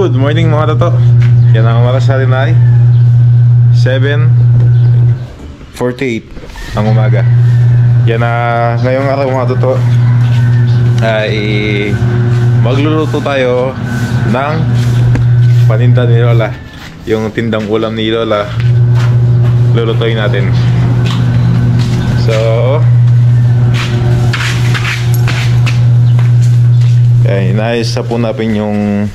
Good morning mga tato. Yan ang oras natin ay 7:48 ang umaga. Yan na ngayong araw mga tato ay magluluto tayo ng paninda ni Lola. Yung tindang ulam ni Lola lulutuin natin. So kaya inayos na po natin yung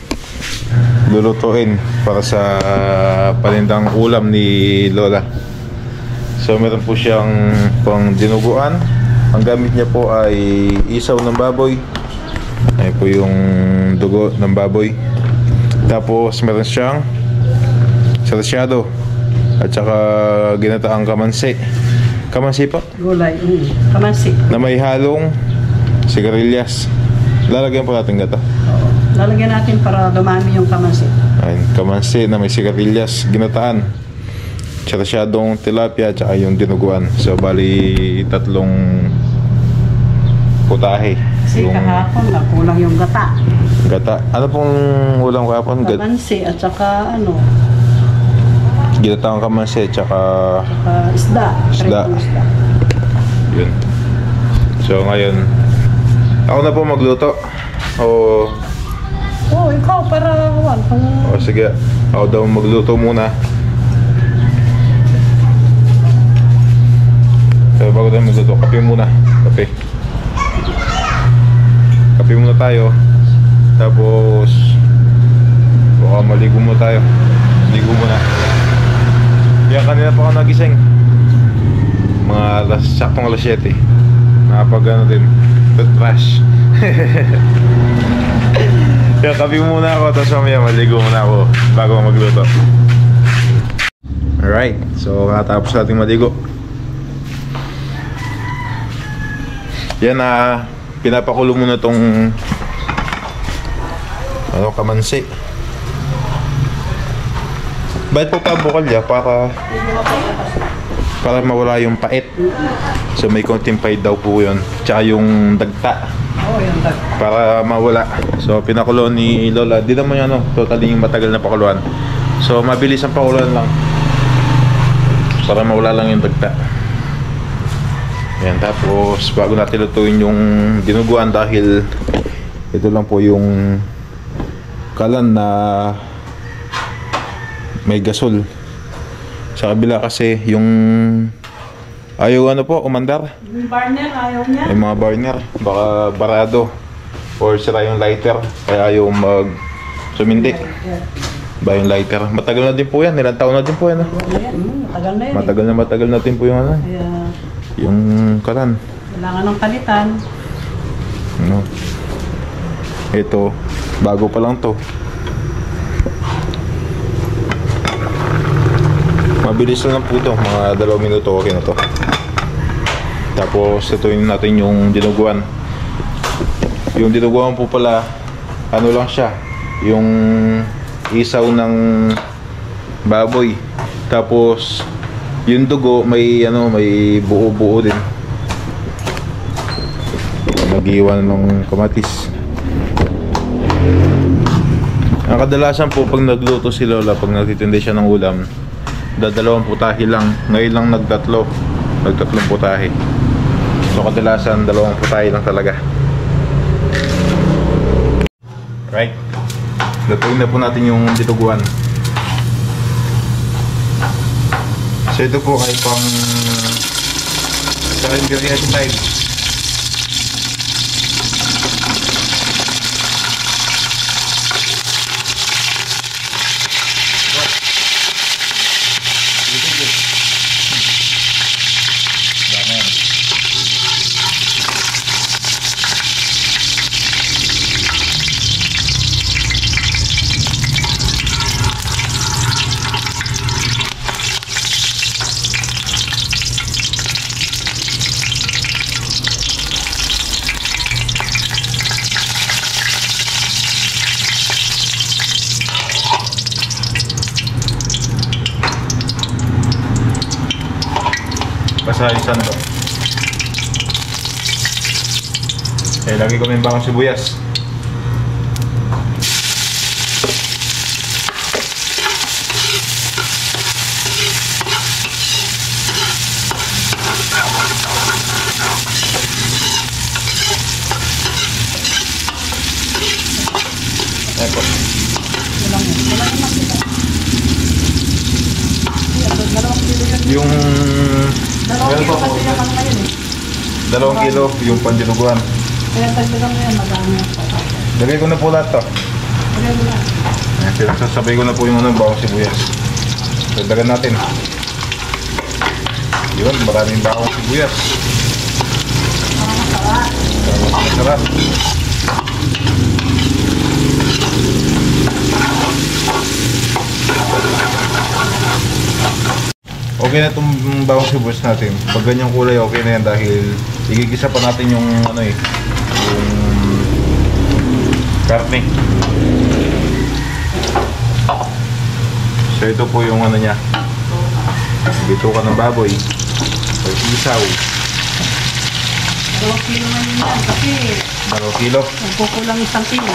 lulutuin para sa panindang ulam ni Lola. So meron po siyang pang dinuguan. Ang gamit niya po ay isaw ng baboy. Ayan po yung dugo ng baboy. Tapos meron siyang sarsyado at saka ginataang kamansi. Kamansi po? Gulay, kamansi. Na may halong sigarilyas. Lalagyan po natin gata. Oo. Lalagyan natin para dumami yung kamansi. Ayun, kamansi na may sigarilyas, ginataan, sarsyadong tilapia, at saka yung dinuguan. So bali tatlong putahe. Kasi yung kahapon kulang yung gata. gata. Ano pong ulam kahapon? Kamansi at saka Ginataang kamansi at saka isda. Isda. Yun. So ngayon ako na po magluto. O ikaw para o sige, ako daw magluto muna. So bago tayo magluto, kape muna. Kape muna tayo. Tapos baka maligo muna tayo. Ligo muna. Kaya kanina pa ako nagising. Saktong alas 7. Nakapag ano din, toothbrush. Kaya kape muna ako, tapos mamaya maligo muna ako bago magluto. Alright, so katapos natin maligo. Yan na, pinapakulo muna tong kamansi. Bakit po pa bukal ya? Para mawala yung pait. So may konting pait daw po yun. Tsaka yung dagta. yung dagta. Para mawala. So pinakulo ni Lola. Di naman yan totally matagal na pakuluan. So mabilis ang pakuluan lang. Para mawala lang yung dagta. Yan, tapos bago natin lutuin yung dinuguan, dahil ito lang po yung kalan na may gasol. Sa kabila kasi yung ayaw umandar. Yung burner ayaw niya. Yung mga burner baka barado or sira yung lighter kaya ayaw sumindi. Ba yung lighter, matagal na din po yan, ilang taon na din po yan. Matagal na yun. Matagal na din po yung yung kalan. Kailangan ng palitan. Ito bago pa lang to. Mabilis lang po ito, mga 2 minuto okay na to. Tapos ituin natin yung dinuguan. Yung dinuguan po pala, lang siya, yung isaw ng baboy. Tapos yung dugo may may buo-buo din. Nag-iwan ng kamatis. Ang kadalasan po pag nagluto si Lola, pag nagtitinda siya ng ulam, dadalawang putahe lang. Ngayon lang nagtatlong putahe. So kadalasan 2 putahe lang talaga. Right. Lutuin na po natin yung dinuguan. So ito po ay pang sa ingredients side. Pasalisan to. Lagi ko may bakang sibuyas. Ayan po. Walang yun. Walang yun makita. Dalawang kilo yun. Yung... Dalawang Ayan kilo po. kasi yung ano ngayon eh. 2 kilo yung pandinuguan. Kaya tagdagan mo yan, madami yan. Lagay ko na po lahat to. Kaya mo na. Ayan, sinasabay ko na po yung bawang sibuyas. Dagdagan natin. Yun, maraming bawang sibuyas. Masarap. Okay na itong bawang sibuyas natin. Pag ganyang kulay, okay na yan dahil igigisa pa natin yung yung karne. So ito po yung niya. Bituka ng baboy. O isaw. 2 kilo man yun yan. Kasi 2 kilo. nagkukulang 1 kilo.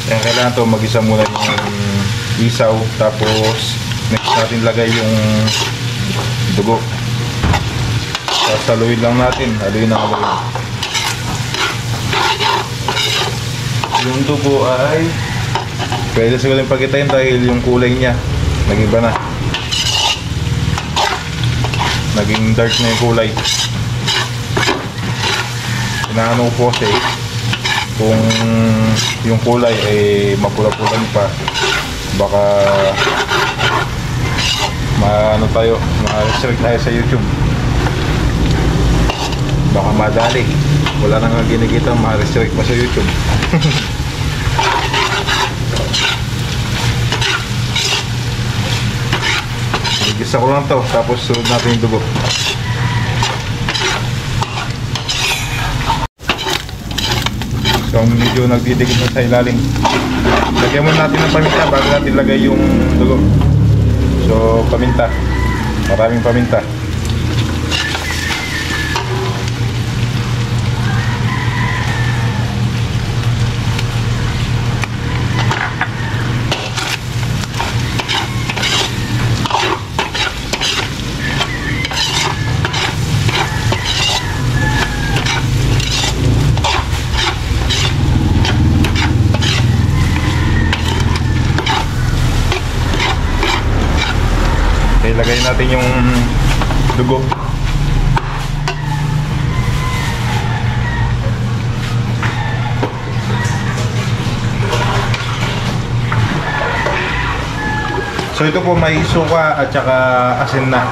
Kaya kailangan to mag-isa muna yung isaw. Tapos next natin lagay yung dugo. Tapos haluin lang natin. Haluin na haluin. Yung dugo ay pwede siguling pagkitain dahil yung kulay niya nag-iba na. Naging dark na yung kulay. Inaano ko po siya kung yung kulay ay mapula-pulan pa, baka maano tayo, ma-restrict tayo sa YouTube. Baka madali. Wala nang ginikita, ma-restrict pa sa YouTube. Igisa ko lang to, tapos sunod natin yung dugo. So medyo nagdidikit na sa ilalim. Lagyan muna natin ng paminta bago natin lagay yung dugo. So paminta, maraming paminta. Ilagay natin yung dugo. So ito po may suka at saka asin na.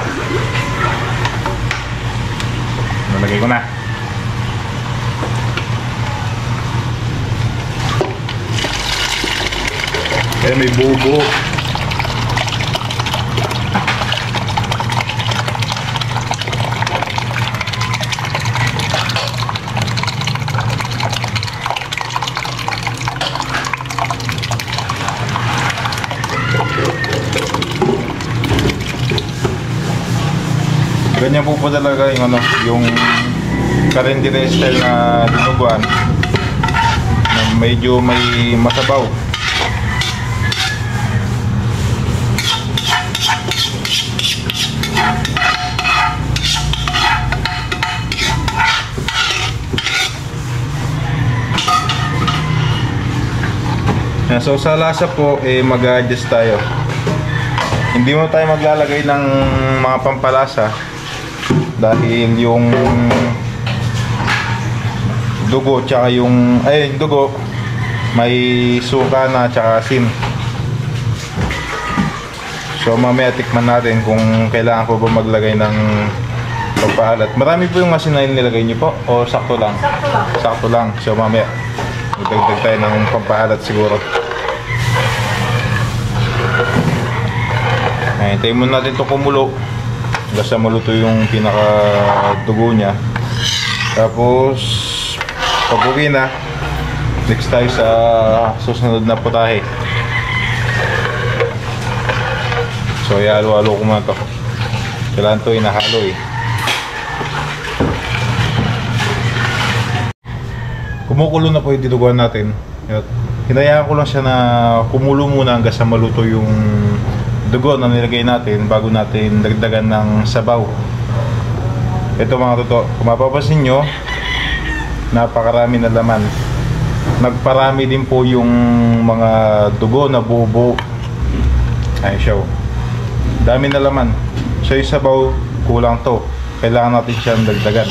Nalagay ko na. Kaya may buo-buo. Ganyan po talaga yung Carindere style na dinuguan na medyo may masabaw. So sa lasa po mag-adjust tayo. Hindi mo tayo maglalagay ng mga pampalasa dahil yung dugo tsaka yung dugo may suka na tsaka asin. So mamaya tikman natin kung kailangan ko ba maglagay ng pampaalat. Marami po yung asin na nilagay niyo po o sakto lang? Sakto lang. Sakto lang. So mamaya magdagdag tayo ng pampaalat siguro. Hintayin muna natin ito kumulo basta maluto yung pinaka dugo niya. Tapos pag uwi na, next tayo sa susunod na putahe. So ihalo-halo ko muna ito. Kailangan ito inahalo Kumukulo na po yung dinuguan natin. hinayaan ko lang siya na kumulo muna hanggang sa maluto yung dugo na nilagay natin bago natin dagdagan ng sabaw. Ito mga totoo, kung mapapansin nyo, napakarami na laman. Nagparami din po yung mga dugo na buo-buo. Ayun siya, oh. Dami na laman. So yung sabaw, kulang to. Kailangan natin siyang dagdagan.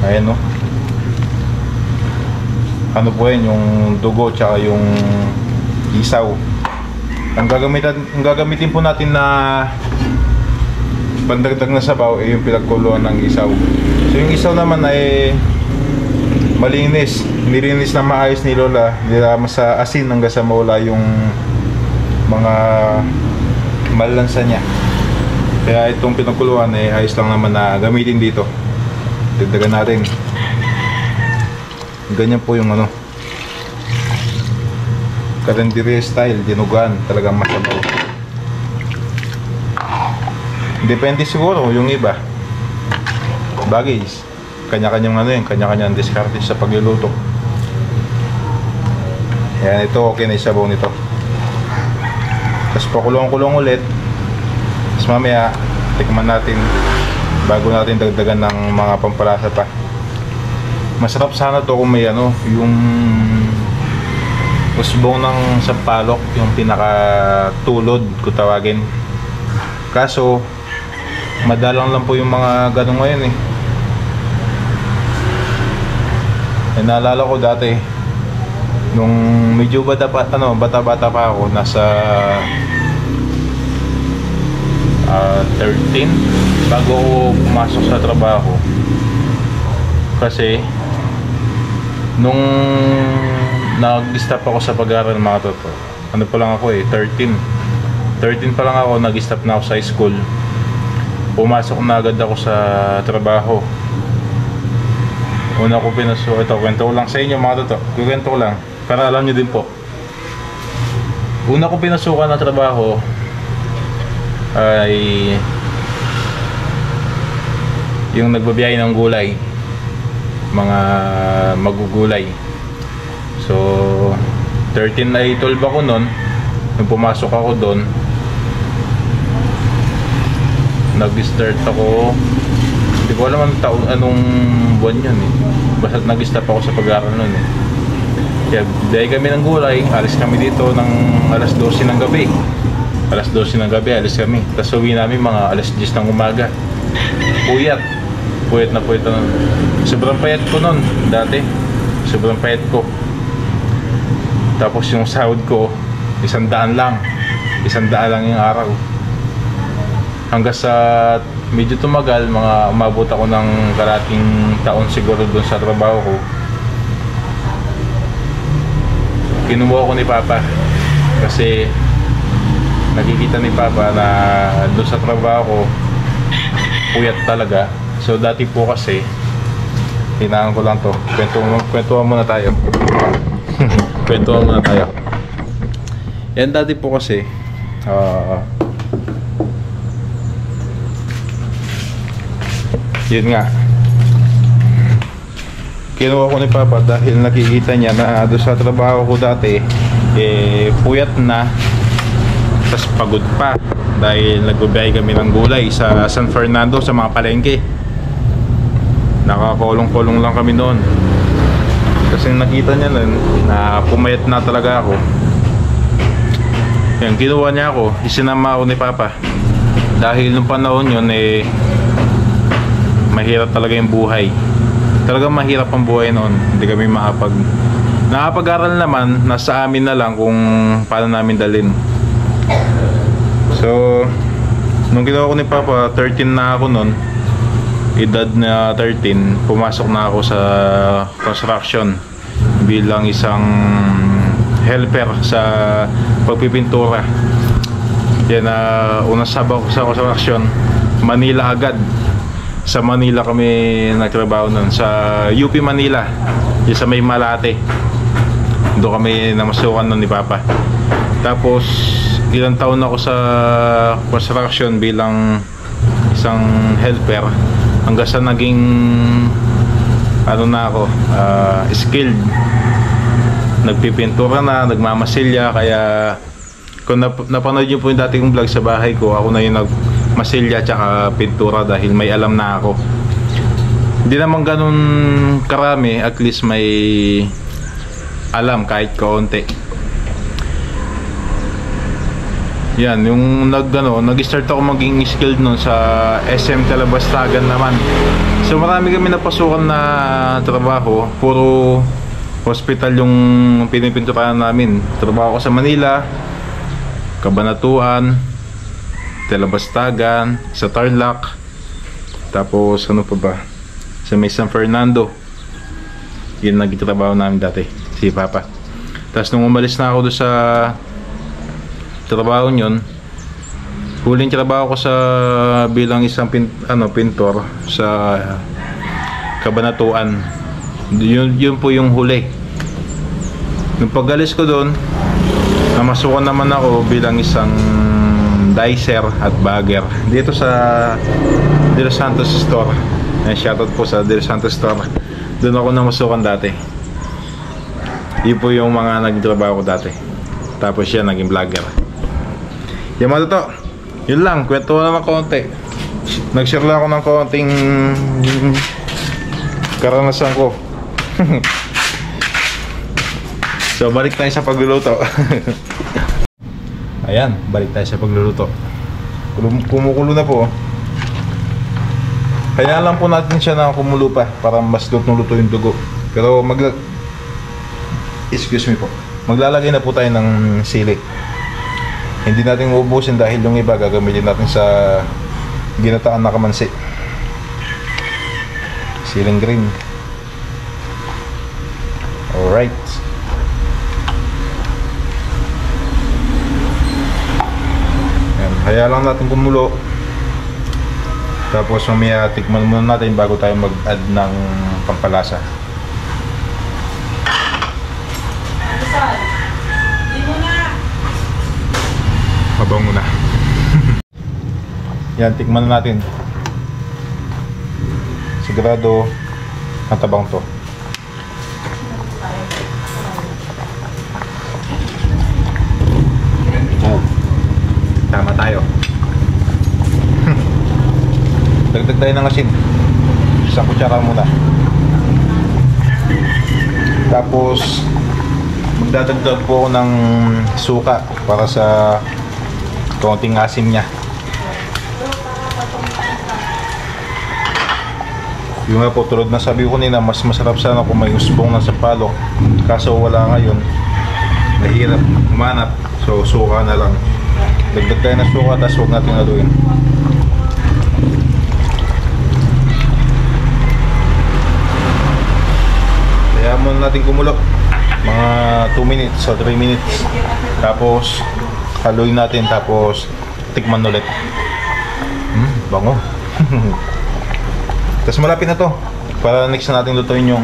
Ayan, oh. Ano po yan, yung dugo tsaka yung isaw. Ang gagamitin po natin na pandagdag na sabaw ay yung pinagkuluan ng isaw. So yung isaw naman ay malinis, nilinis na maayos ni Lola, nilama sa asin hanggang sa mawala yung mga malansa niya. Kaya itong pinagkuluan ay ayos lang naman na gamitin dito. Dagdagan natin. Ganyan po yung ano, kalendarya style, dinuguan, talagang masabaw. Depende siguro yung iba. Bagay, kanya-kanyang ano yun, kanya-kanyang diskarte sa pagluluto. Yan, ito okay na isabaw nito. Tapos pakulong-kulong ulit. Tapos mamaya, tikman natin bago natin dagdagan ng mga pampalasa pa. Masarap sana to kung may ano, yung usbong ng sampalok, yung pinakatulod kung tawagin. Kaso madalang lang po yung mga ganun ngayon eh. Naalala ko dati nung medyo bata-bata pa ako, nasa 13 bago ako pumasok sa trabaho. Kasi nung nag-stop ako sa pag-aaral mga totoo, ano pa lang ako eh, 13 pa lang ako, nag-stop na ako sa school. Pumasok na agad ako sa trabaho. Una ko pinasok, ito kwento ko lang sa inyo mga totoo, kwento ko lang para alam nyo din po. Una ko pinasukan na trabaho ay yung nagbabiyay ng gulay, mga magugulay. So 13 ay 12 ako nun. Nung pumasok ako doon, nag-start ako, hindi ko alam anong buwan yun eh. Basta nag-stop ako sa pag-aaral nun eh. Kaya dahil kami ng gulay, alis kami dito ng alas 12 ng gabi. Alas 12 ng gabi, alis kami. Tapos uwi namin mga alas 10 ng umaga. Puyat. Puyat na. Sobrang payat ko nun dati. Sobrang payat ko. Tapos yung sahod ko, 100 lang. 100 lang yung araw. Hanggang sa medyo tumagal, mga umabot ako ng kalating taon siguro doon sa trabaho ko. Kinuha ko ni Papa kasi nakikita ni Papa na doon sa trabaho ko puyat talaga. So dati po kasi hinaan ko lang to, kwentuhan muna tayo. Kwentuhan muna tayo. Yan, dati po kasi yun nga, kinuha ko ni Papa dahil nakikita niya na doon sa trabaho ko dati puyat na, tas pagod pa dahil nagbabiyay kami ng gulay sa San Fernando sa mga palengke. Nakakulong-kulong lang kami noon kasi nakita niya nun na pumayat na talaga ako. Yan, kinuha niya ako, isinama ako ni Papa dahil nung panahon yun mahirap talaga yung buhay. Talagang mahirap ang buhay noon. Hindi kami nakapag-aral naman, nasa amin na lang kung paano namin dalhin. So nung ginawa ko ni Papa, 13 na ako noon, edad na 13, pumasok na ako sa construction bilang isang helper sa pagpipintura. Yan, unang sabaw ko sa construction, Manila agad. Sa Manila kami nagtrabaho nun, sa UP Manila, yung sa may Malate. Doon kami namasukan nun ni Papa. Tapos ilang taon ako sa construction bilang isang helper hanggang sa naging ano na ako, skilled. Nagpipintura na, nagmamasilya, kaya kung napanood niyo po yung dati kong vlog sa bahay ko, ako na yung nagmasilya tsaka pintura dahil may alam na ako. Hindi naman ganun karami, at least may alam kahit kaunti. Yan, yung nag-start ako maging skilled nun sa SM Talabastagan naman. So marami kami napasukan na trabaho, puro hospital yung pinipinturahan namin. Trabaho ko sa Manila, Cabanatuan, Talabastagan, sa Tarlac, tapos ano pa ba, sa may San Fernando. Yun nagtatrabaho namin dati, si Papa. Tapos nung umalis na ako doon sa trabaho nyon, huling trabaho ko sa bilang isang pintor sa Cabanatuan. Yun po yung huli. Nung pag-alis ko doon, namasukan naman ako bilang isang dicer at bagger dito sa De Los Santos Store. Shoutout po sa De Los Santos Store. Doon ako namasukan dati. Yun po yung mga nagtrabaho ko dati. Tapos yan, naging vlogger. Yung mga to, yun lang, kwento ko naman konti. Nag-share lang ako ng konting karanasan ko. So balik tayo sa pagluluto. Ayan, balik tayo sa pagluluto. Kumukulo na po. Kaya lang po natin siya na kumulo pa para mas lutong-luto yung dugo. Pero excuse me po, maglalagay na po tayo ng sili. Hindi natin uubusin dahil yung iba gagamitin natin sa ginataan na kamansi. Siling green. Alright. Ayan, kaya lang natin kumulo. Tapos mamaya tikman muna natin bago tayo mag-add ng pampalasa. Mabango na. Yan, tikman na natin. Sigurado matabang to. Oh, tama tayo. Dagdag tayo ng asin. Isang kutsara muna. Tapos magdadagdag po ako ng suka para sa konting asim niya. Yung nga po, tulad na sabi ko nila, mas masarap sana kung may usbong na sapalok. Kaso wala ngayon. Mahirap humanap. So suka na lang. Dagdag tayo ng suka, tapos huwag natin haluin. Kaya muna natin kumulo. Mga 2 minutes o 3 minutes. Tapos haluin natin, tapos tikman ulit. Bango. Tapos malapit na to. Para next na natin lutuin yung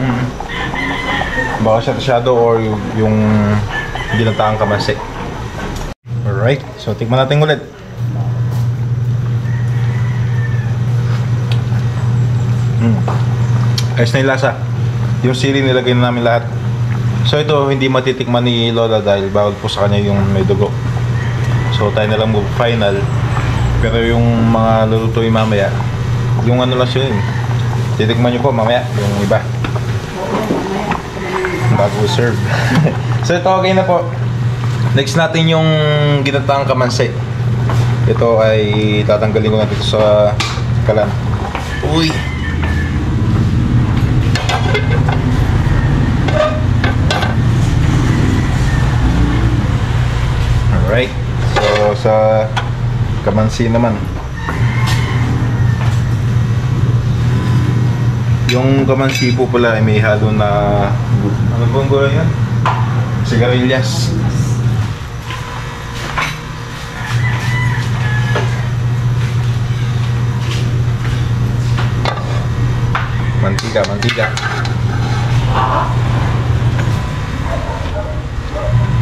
baka shadow or yung ginataang kamansi. Alright, so tikman natin ulit. Ayos na yung lasa. Yung sili nilagay na namin lahat. So ito hindi matitikman ni Lola dahil bawal po sa kanya yung may dugo. So tayo na lang mo final. Pero yung mga lulutuin mamaya, yung ano lang siya yun. Titikman nyo po mamaya yung iba bago serve. So ito okay na po. Next natin yung ginataang kamansi. Ito ay tatanggalin ko na dito sa kalan. Uy! Alright, so sa kamansi naman, yung kamansi po pala ay may halo na ano pong gulay yan? Sigarilyas. Mantika.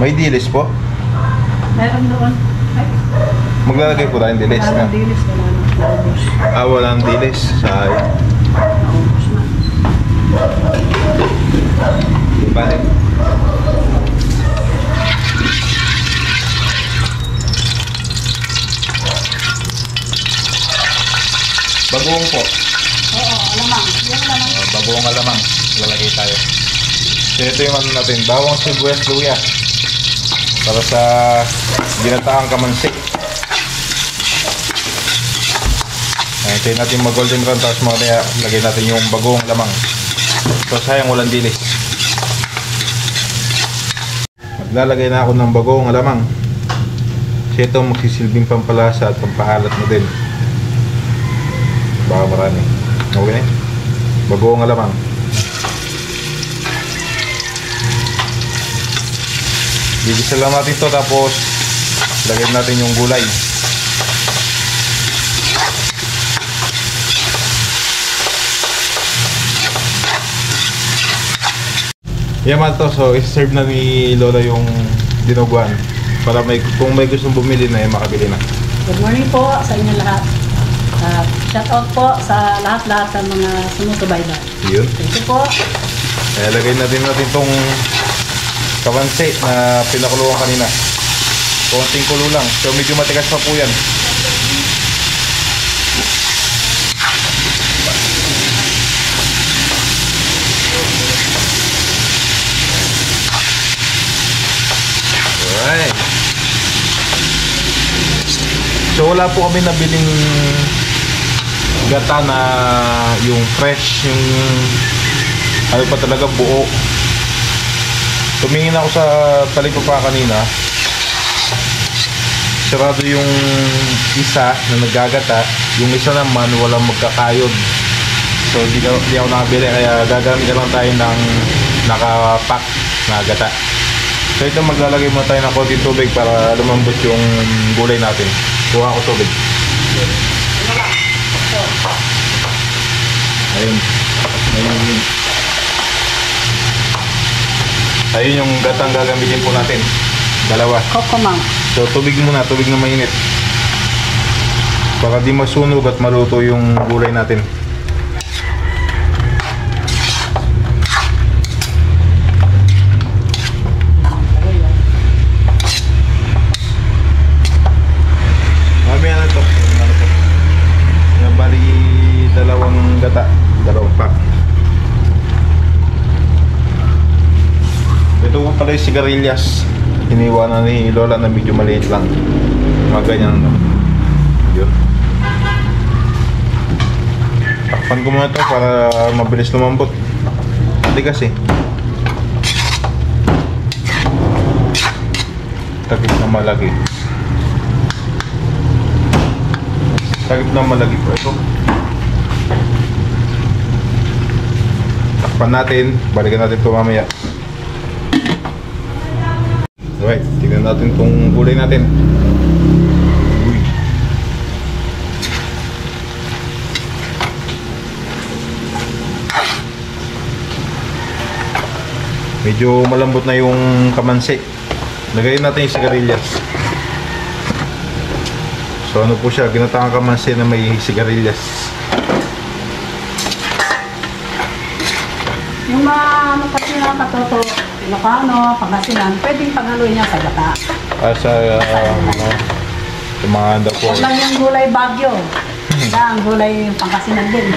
May dilis po? Meron doon. Ay, Maglalagay po tayong dilis na. walang dilis, wala na. Naubos. Walang dilis. Sayang. Naubos na. Balik. Bagoong po. Oo, alamang. Yan alamang. Bagoong alamang. Lalagay tayo. So ito yung ano natin. Bawang sibuyas luya. Para sa ginataang kamansi. Hintayin natin mag golden brown. Tapos mamaya lagay natin yung bagoong lamang. So sayang walang dilis. Maglalagay na ako ng bagoong alamang. Kasi ito magsisilbing pampalasa at pampaalat mo din. Baka marami. Okay na? Bagoong alamang. Gigisa lang natin ito tapos lagyan natin yung gulay. Yaman to, so i-serve na ni Lola yung dinuguan para kung may gustong bumili na makabili na. Good morning po sa inyo lahat. Shout out po sa lahat-lahat ng mga sumusubaybay. Yun. Thank you po. Lagay natin tong kamansi na pinakuluan kanina. Konting kulo lang. So medyo matigas pa po yan. Alright. So wala po kami nabiling gata na yung fresh, yung ano pa talaga buo. Tumingin ako sa talipapa kanina. Sarado yung isa na naggagata, yung isa naman walang magkakayod. So di ako nakabili kaya gagamit na lang tayo ng nakapack na gata. So ito maglalagay muna tayo ng konting tubig para lumambot yung gulay natin. Kuha ko tubig. Ayun. Ayun yung gatang gagamitin po natin. Dalawa. Kokomang. So tubig muna, tubig na mainit. Para di masunog at maluto yung gulay natin. Mamaya na to. Bali dalawang gata, dalawang pack. Ito po pala yung sigarilyas. Hiniwa na ni Lola na medyo maliit lang. Mga ganyan no. Yun. Takpan ko muna ito para mabilis lumambot. Matigas eh. Takip na malagi. Takip na malagi po ito. Takpan natin. Balikan natin ito mamaya. Alright, tignan natin itong gulay natin. Uy. Medyo malambot na yung kamansi. Lagayin natin yung sigarilyas. So ano po siya, ginataang kamansi na may sigarilyas. Yung mga ano kasi na katoto, Ilocano, Pangasinan, pwedeng panghaluin niya sa gata. Sa mga handa po. Huwag lang yung gulay Bagyo. Ang gulay Pangasinan din.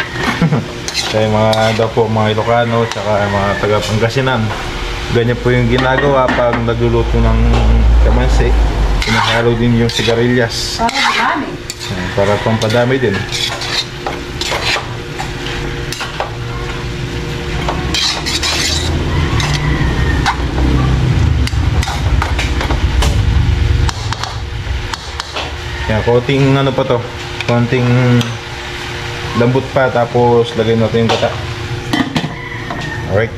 Sa mga handa po, mga Ilocano, tsaka mga taga Pangasinan. Ganyan po yung ginagawa pag nagluluto ng kamansi. Pinahalo din yung sigarilyas. Para marami. Para pampadami din. Yan, konting ano pa to, konting lambot pa, tapos lagay natin yung gata. Alright.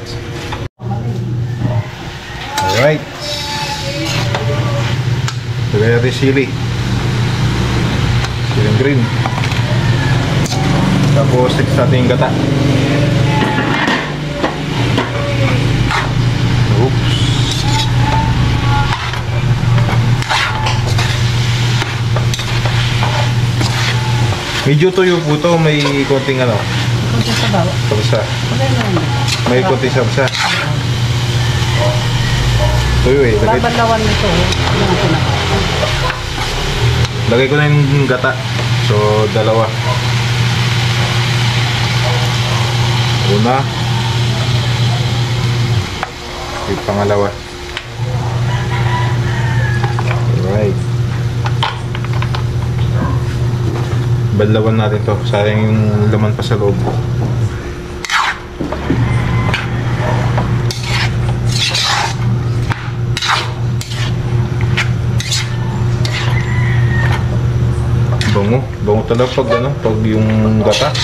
Alright. Lagay natin sili. Siling green. Tapos next natin yung gata. Oops. Medyo tuyo po to, may konting ano. konti sa bawa. Sarsa. Lagay mo naman. May konti sarsa. Tuyo eh. Babalawan nito. Yung ang pinaka. Lagay ko na yung gata. So, dalawa. Una. Yung pangalawa. Alright. Balawan natin to. Sayang yung laman pa sa loob. Bango. Bango talaga pag ano, pag yung gata.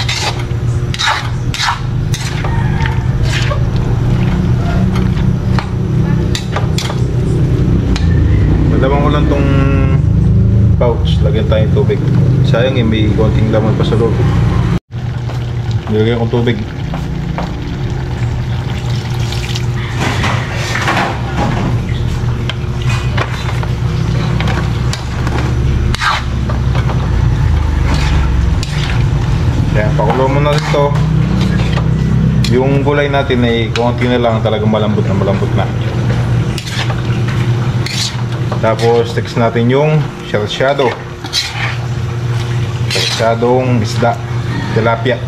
Dalawang ko lang tong pouch. Lagyan tayong tubig. Sayang eh, may konting laman pa sa loob. Nilagyan kong tubig. Kaya pakulo mo na rin to. Yung gulay natin ay konti na lang, talagang malambot na. Tapos text natin yung sarsyadong isda, tilapia.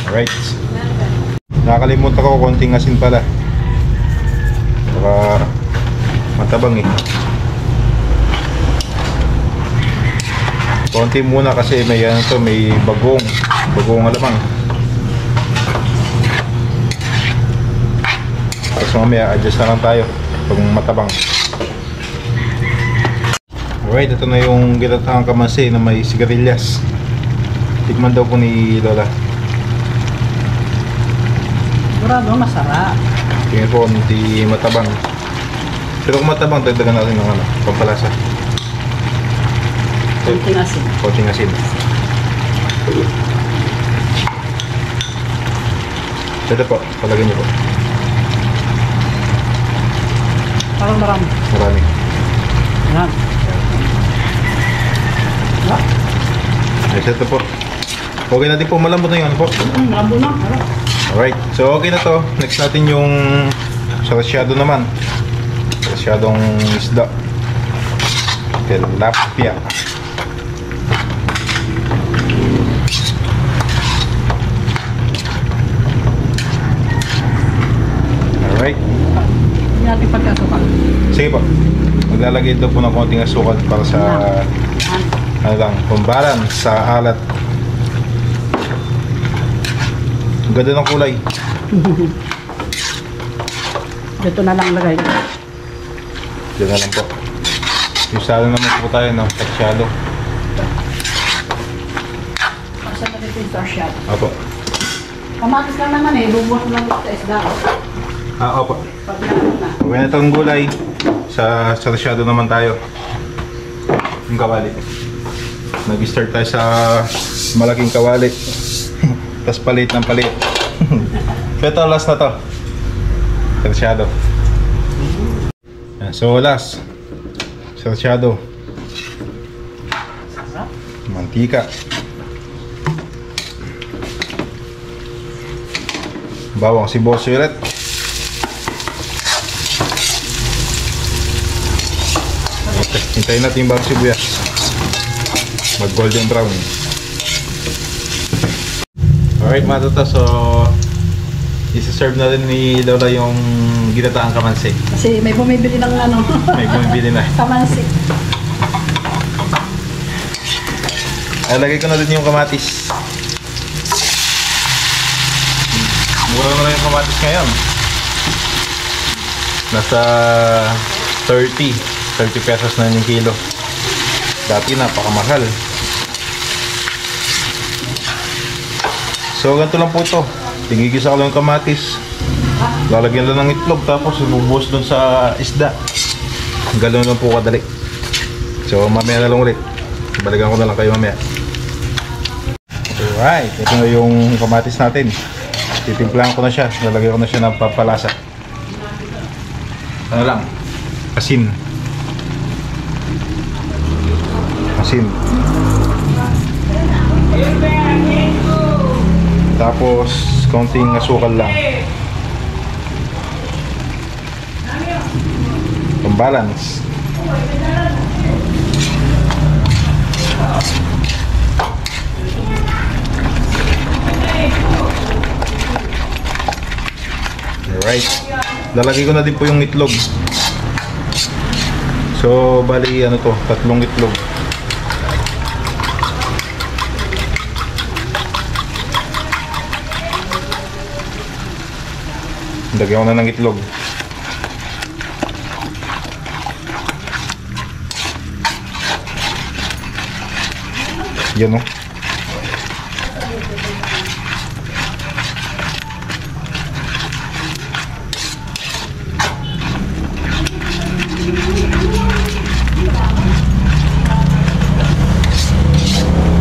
Alright. Nakakalimutan ko, konting asin pala. Baka matabang eh. Konti muna kasi may ano to, may bagong alamang. Tapos mamaya adjust na lang tayo pag matabang. Alright, ito na yung ginataang kamansi na may sigarilyas. Tikman daw po ni Lola. Sigurado masarap. Tingin po, hindi matabang. Pero kung matabang, dagdagan natin ng ano, pampalasa. Konting asin. Konting asin. Ito po, palagyan niyo po. Parang marami. Marami. Yan. Yes, ito po. Okay natin po, malambot na yun po. Malambot na. Alright, so okay na to. Next natin yung sarsyado naman. Sarsyadong isda. Tilapia. Alright. Hindi natin pagkasukal. Sige po. Maglalagay daw po ng konting asukal para sa ano lang, pambalan sa alat. Ang ganda ng kulay. Dito na lang lagay. Diyan na lang po. Yung salo naman po tayo, no? Sarsyado. Saan na dito yung sarsyado? Opo. Kamatis lang naman eh. Bubuhat lang sa isda. Opo. Pag nakot na. Okay na itong gulay. Sa sarsyado naman tayo. Yung kawali. Nag-start tayo sa malaking kawali. Tapos palit ng palit. Ito, last na to. Sarsyado. So last. Sarsyado. Mantika. Bawang sibuyas ulit. Hintayin natin yung bawang sibuyas mag golden brown. Alright mga tata, so isa-serve na rin ni Lola yung ginataang kamansi. Kasi may bumibili ng ano. May bumibili na. Kamansi. Lagay ko na din yung kamatis. Mura na lang yung kamatis ngayon. Nasa 30 pesos na yung kilo. Dati napakamahal. So ganito lang po ito. Tingigisa ko lang yung kamatis. Lalagyan lang ng itlog tapos ibubuhos dun sa isda. Ganoon lang po kadali. So mamaya na lang ulit. Balikan ko na lang kayo mamaya. Alright, ito na yung kamatis natin. Titimplahan ko na siya. Lalagyan ko na siya ng pampalasa. Ano lang? Asin. Asin. Tapos, konting asukal lang. Pang-balance. Alright. Lalagay ko na din po yung itlog. So, bali ano to, 3 itlog. Lagyan ko na ng itlog. Yan o.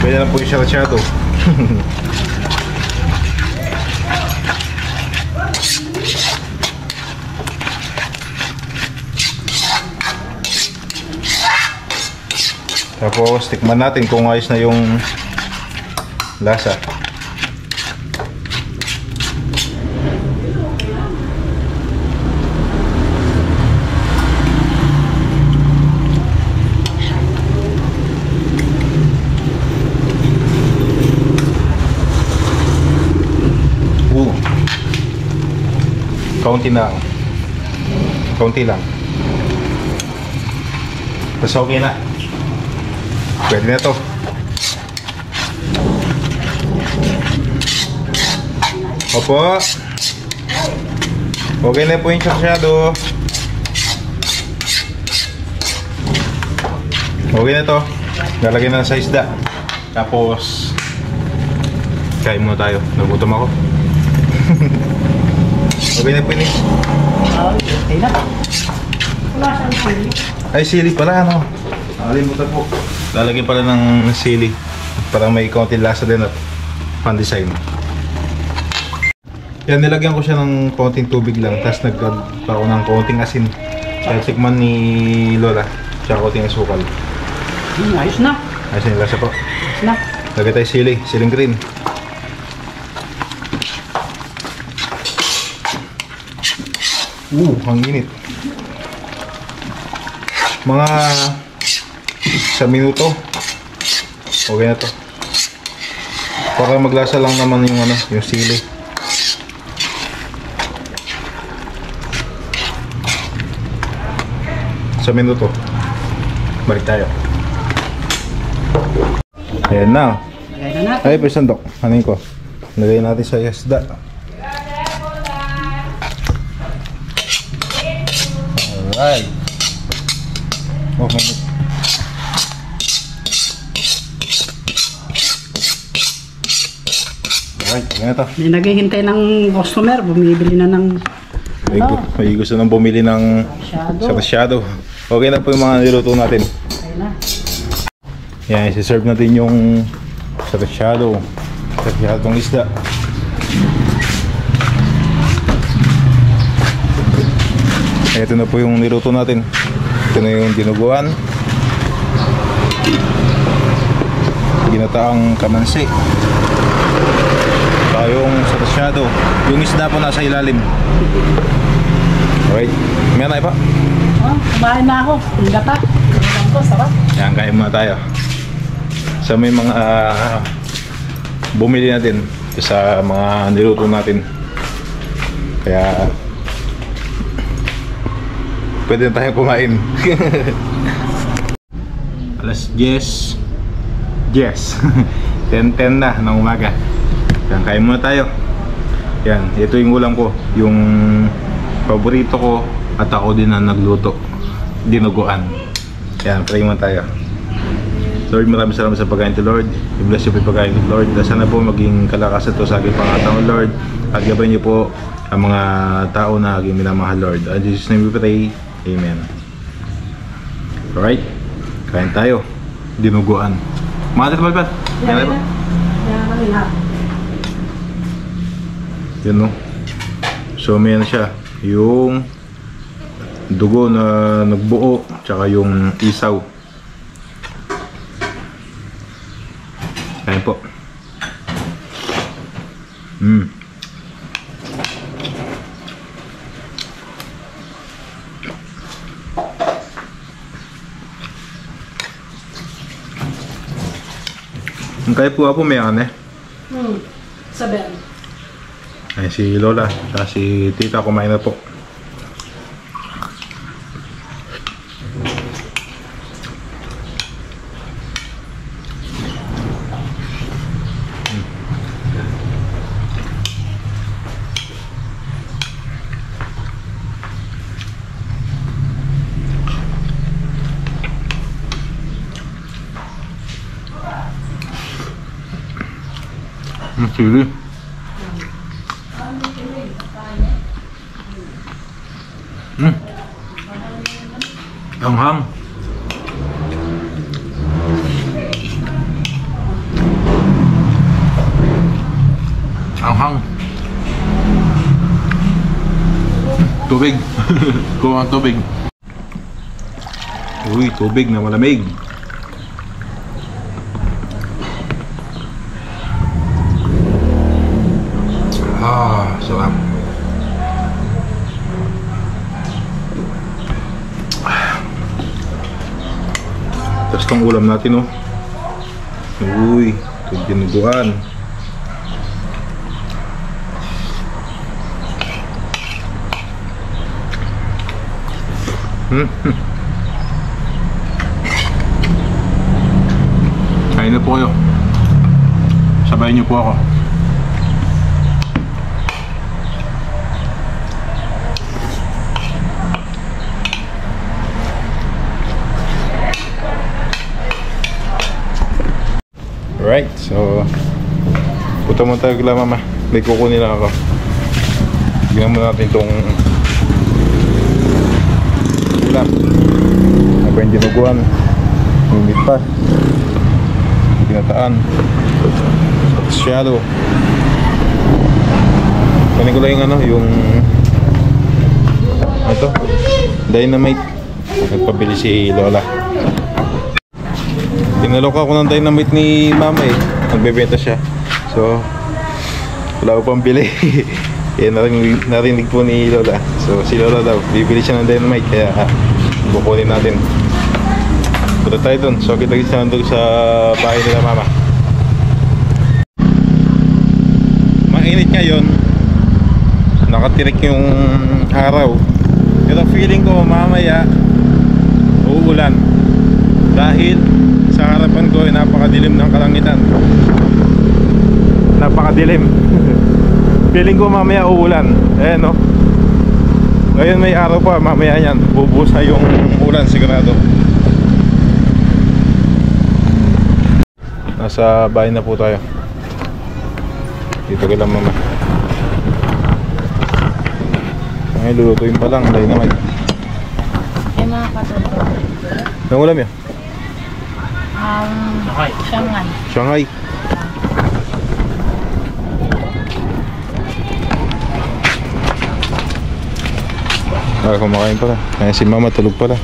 Pwede na po yung sharachado. Tapos tikman natin kung ayos na yung lasa. Kaunti na. Kaunti lang. Basta okay na. Pwede na to. Opo. Okay na po yung sharachado. Okay na to. Lalagyan na sa isda. Tapos kain muna tayo. Nagutom ako. Okay na po yun. Okay na. Wala siyang sili. Ay, sili pala ano. Nakalimutan po. Lalagyan pala ng sili para may konting lasa din at pan-design. Yan, nilagyan ko siya ng konting tubig lang. Tapos nagkag pa ako ng konting asin. Kaya tikman ni Lola. Tsaka konting asukal. Ayos na. Ayos na yung lasa po. Ayos na. Lagay tayo sili. Siling green. Ang init. Mga sa minuto. Okay na to. Para maglasa lang naman yung ano, yung sili. Sa minuto. Balik tayo. Ayan na. Lagay na natin. Ay, pesandok. Hanin ko. Lagay natin sa isda. Alright. Oh, mainit. Alright, ganito. May naghihintay ng customer, bumibili na ng May gusto nang bumili ng sharachado. Okay na po yung mga niluto natin. Okay na. Yan, isi-serve natin yung sharachado. Sharachadong isda. Ito na po yung niluto natin. Ito na yung dinuguan. Ginataang kamansi. Yung sharachado. Yung isda po nasa ilalim. Alright. May na pa? Oh, kumain na ako. Tinda pa. Alam ko, sarap. Yan, kain muna tayo. Sa may mga bumili natin sa mga niluto natin. Kaya pwede na tayong kumain. Alas 10. 10:10 na ng umaga. Yan, kain muna tayo. Yan, ito yung ulam ko. Yung paborito ko at ako din na nagluto. Dinuguan. Yan, try muna tayo. Lord, maraming salamat sa pagkain to Lord. I-bless you po yung pagkain to Lord. Sana po maging kalakasan to sa aking pangatang Lord. At gabayan niyo po ang mga tao na aking minamahal Lord. In Jesus' name we pray. Amen. Alright. Kain tayo. Dinuguan. Mga tayo palpat. Yan na po. Yan no. So may na siya. Yung dugo na nagbuo. Tsaka yung isaw. Kain po. Mm. Kayo po ako may ano eh. Sabihan. Ay, si Lola, si Tita kumain na po. Sili. Anghang. Anghang. Tubig. Kuha ang tubig. Uy, tubig na malamig. Ah, sarap. Tapos itong ulam natin, oh. Uy, ito dinuguan. Kain na po kayo. Sabayin niyo po ako. Alright, so punta mo tayo kila mama. May kukunin lang ako. Bigyan mo natin itong ulam. Apa yung dinuguan, humit pa, pinataan, shallow. Kunin ko lang yung ano, yung ito, dynamite. Nagpabili si Lola. Tinalok ako ng dynamite ni mama eh. Nagbebenta siya. So, wala ko pang bili. Kaya narinig po ni Lola. So, si Lola daw, bibili siya ng dynamite. Kaya, bukunin natin. Punta tayo dun. So, kita-kita nandun sa bahay nila mama. Mainit ngayon. Nakatirik yung araw. Pero feeling ko mamaya uulan. Dahil sa harapan ko ay napakadilim ng kalangitan. Napakadilim. Feeling ko mamaya uulan. Ayan, no. Ngayon may araw pa, mamaya yan bubuhos na yung ulan sigurado. Nasa bahay na po tayo. Dito kay lang mama. Ngayon lulutuin pa lang, dynamite. Ay mga katulog. Anong ulam yan? Shanghai. Shanghai. Kumakain pala. Ayan si mama, tulog pala.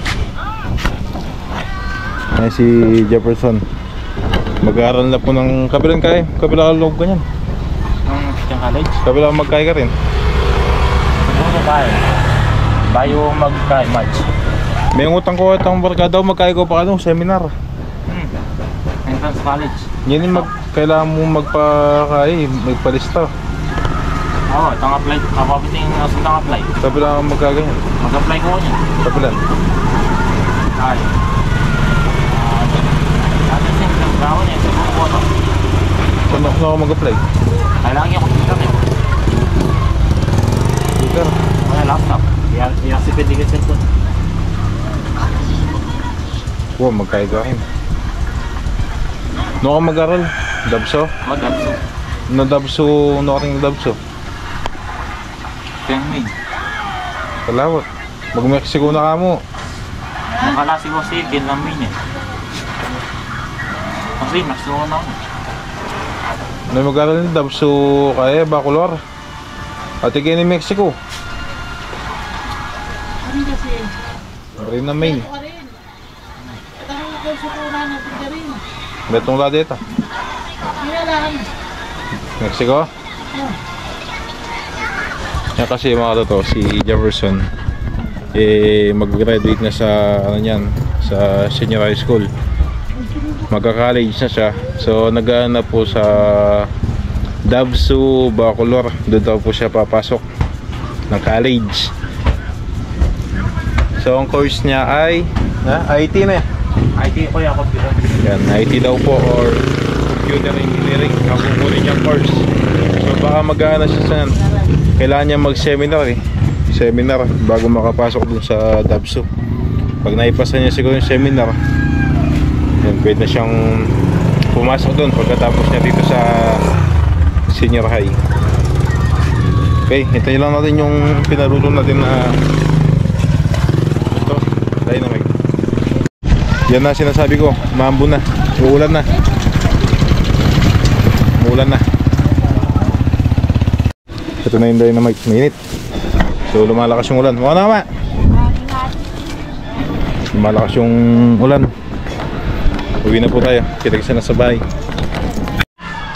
Ayan si Jefferson. Mag-aaral na po ng kabilang kaya. Kabilang loob ganyan. Ng college? Kabilang magkaya ka rin. Siguro kaya. Bayo magkaya March. May utang ko itong barkada. Magkaya ko pa ano, seminar. Entrance college. Yan yung kailangan mo magpalista. Oo, itong apply. Kapapiting sa itong apply. Kabilang magkaganyan. Mag-apply ko niya. Kabilang. Ay. Atin sin, nagkawa niya. Siguro ko ito. Saan ako mag-apply? Kailangan niya computer eh. Computer? Kaya laptop. I-activate din yung cellphone. Wow, magkaya ka rin. No ka mag-aral? Dabso? Mag-apply. No dabso, no ka rin dabso? Pengmig. Kalawat. Mag-Mexico na ka mo. Nakalasi ko si Ken namin eh. Kasi nasuko na ako. No mag-aral ni dabso kaya bakulor. Ate kayo ni Mexico. Ano kasi? Rin na main. Ito rin. Ito ang kurso ko na natin rin. Betong la dito. Kaya lang. Mexico? Yan kasi mga totoo, si Jefferson mag-graduate na sa ano yan, sa senior high school. Magka-college na siya. So nag-aano po sa Davsu, Bacolor. Doon daw po siya papasok ng college. So ang course niya ay IT na. IT ko yung computer. Yan, IT daw po or computer engineering. Ang kukunin niyang course. So baka mag-aano siya sa kailangan niya mag-seminar seminar bago makapasok dun sa Davsu. Pag naipasa niya siguro yung seminar, yan, pwede na siyang pumasok dun pagkatapos niya dito sa senior high. Okay, hintayin lang natin yung pinarulong natin na ito, dynamic. Yan na sinasabi ko, maambo na, uulan na. Uulan na. Ito na yung dynamic, mainit. So lumalakas yung ulan. Mga nama. Lumalakas yung ulan. Uwi na po tayo. Kita-kita na sa bahay.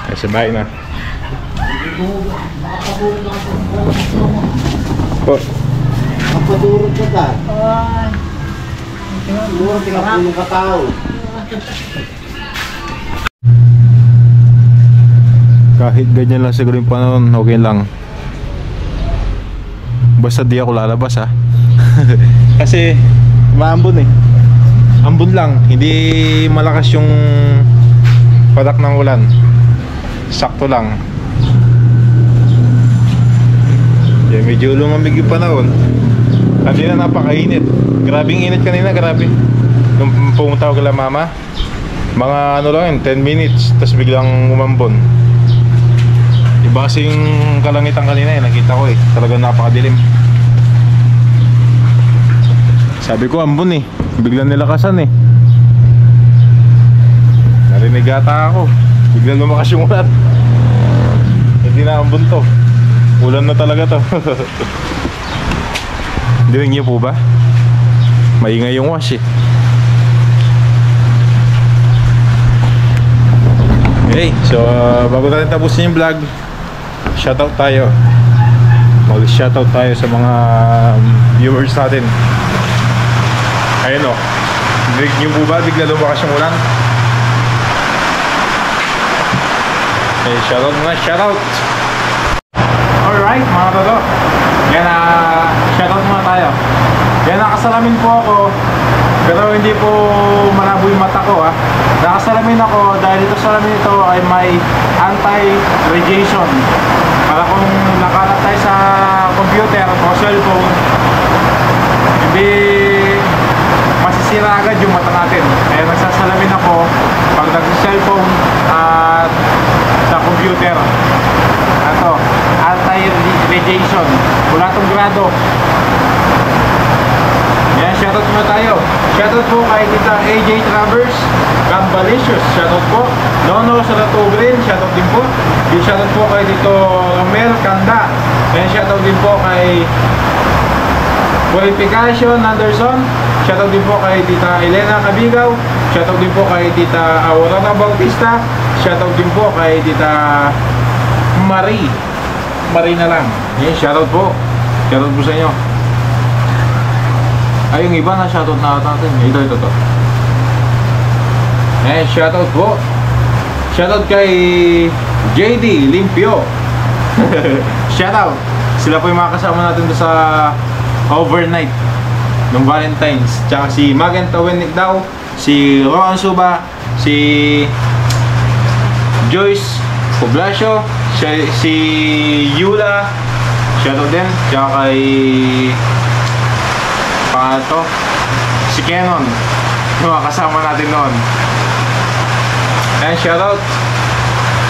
Ay, sa bahay na. Po. Mapadurot ka ka. Durot ka po yung katao. Kahit ganyan lang siguro yung panahon, okay lang. Basta di ako lalabas ha. Kasi maambon ambon lang, hindi malakas yung patak ng ulan. Sakto lang. Yeah, medyo lumamig yung panahon. Kanina napakainit. Grabing init kanina, grabe. Nung pumunta ako kala mama, mga ano lang yun, 10 minutes, tapos biglang umambon. Iba kasi yung kalangitan kanina nakita ko talagang napakadilim. Sabi ko ambon biglang nilakasan narinig ata ako, biglang lumakas yung ulan. Hindi na ambon to, ulan na talaga to. Dinig niyo po ba? Maingay yung wash Okay, so bago natin tapusin yung vlog, shoutout tayo. Mag-shoutout tayo sa mga viewers natin. Ayun dinig niyo po ba? Bigla lumakas yung ulan. Okay, shoutout muna, shoutout. Alright mga toto, yan shoutout muna tayo. Yan, nakasalamin po ako, pero hindi po malabo yung mata ko Nakasalamin ako dahil ito salamin ito ay may anti-radiation. Para kung nakalat tayo sa computer o cellphone, hindi masisira agad yung mata natin. Kaya nagsasalamin ako pag nag-cellphone at sa computer. Ito, anti-radiation. Wala itong grado. Yan, shoutout muna tayo. Shoutout po kay Tita AJ Travers, Gambalicious, shoutout po. Nono Salato Green, shoutout din po. Yung shoutout po kay Tito Romel Kanda. Yan, shoutout din po kay Qualification Anderson. Shoutout din po kay Tita Elena Cabigaw. Shoutout din po kay Tita Aurora Bautista. Shoutout din po kay Tita Marie na lang. Yan, shoutout po. Shoutout po sa inyo. Ay, yung iba na shoutout na natin. Ito. Eh, shoutout po. Shoutout kay JD Limpio. Shoutout. Sila po yung mga kasama natin sa overnight ng Valentine's. Tsaka si Magenta Wenik daw, si Roan Suba, si Joyce Poblacio, si Yula. Shoutout din. Tsaka kay to si Kenon, yung mga kasama natin noon. And shoutout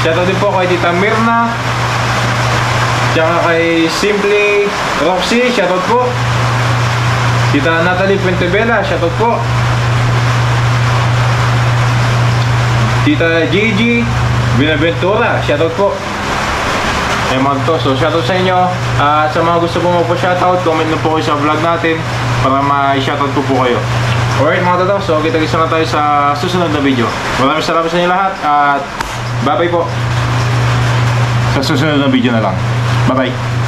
din po kay Tita Mirna, tsaka kay Simply Roxy, shoutout po. Tita Natalie Puentebella, shoutout po. Tita Gigi Binaventura, shoutout po. So shoutout sa inyo. Sa mga gusto po mo po shoutout, comment na po kayo sa vlog natin para ma-shoutout po kayo. Alright mga tataw, so kita-kita na tayo sa susunod na video. Maraming salamat sa inyo lahat at bye bye po. Sa susunod na video na lang. Bye-bye.